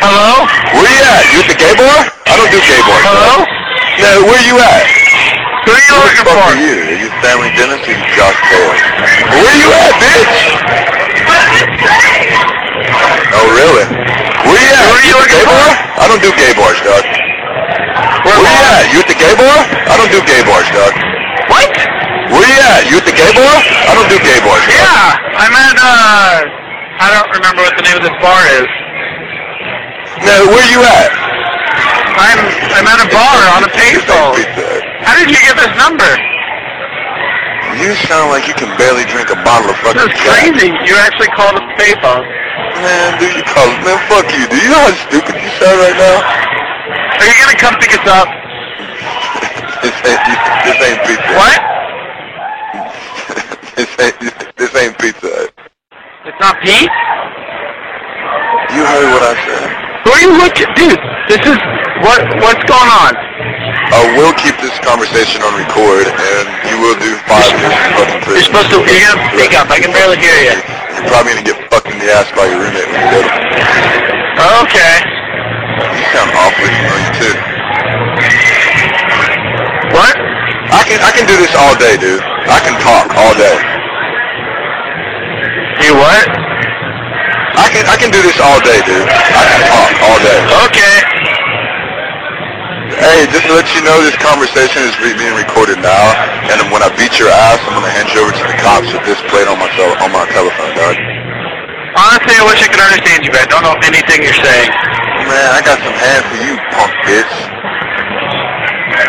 Hello? Where you at? You at the gay bar? I don't do gay bars. Hello? No, where you at? Who are you looking Who the fuck for? are you? Are you Family Dentist or you Josh Taylor? Where you at, bitch? Oh, really? Where you at? Who are you at the looking gay for? bar? I don't do gay bars, dog. Where you am at? You at the gay bar? I don't do gay bars, dog. What? Where you at? You at the gay bar? I don't do gay bars, dog. Yeah, I'm at, I don't remember what the name of this bar is. No, where you at? I'm at a bar on a payphone. How did you get this number? You sound like you can barely drink a bottle of fucking This is crazy. You actually called a payphone. Man, dude, you call it. Man, fuck you, dude. You know how stupid you sound right now? Are you gonna come pick us up? This ain't pizza. What? This ain't pizza. It's not Pete? You heard what I said. Who are you looking? Dude, this is, what's going on? We'll keep this conversation on record, and you will do 5 years in fucking prison. You're supposed to, you're gonna speak up. I can barely hear you. You're probably gonna get fucked in the ass by your roommate when you go to. Okay. You sound awfully familiar too. What? I can do this all day, dude. I can talk all day. You what? I can do this all day, dude. I can talk all day. Okay. Hey, just to let you know, this conversation is being recorded now, and when I beat your ass, I'm gonna hand you over to the cops with this plate on my telephone, dog. Honestly, I wish I could understand you, but I don't know anything you're saying. Man, I got some hands for you, punk bitch.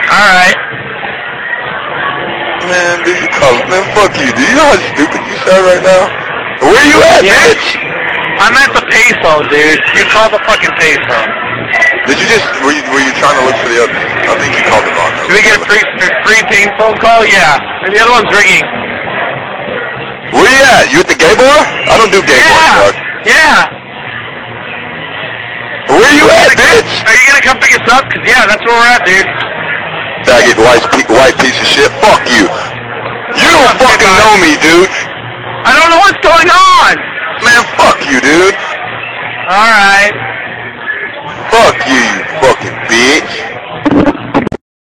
Alright. Man, dude, man, fuck you. Do you know how stupid you sound right now? Where you at, bitch? I'm at the payphone, dude. You called the fucking payphone. Did you just, were you trying to look for the other? I think you called the wrong number. Did we get a free payphone call? Yeah. And the other one's ringing. Where you at? You at the gay bar? I don't do gay bars, dog. Yeah. Where you at, bitch? Are you gonna come pick us up? 'Cause yeah, that's where we're at, dude. Faggot white piece of shit. Fuck you. You don't fucking know me, dude. I don't know what's going on. Man, fuck you, dude. Alright. Fuck you, you fucking bitch.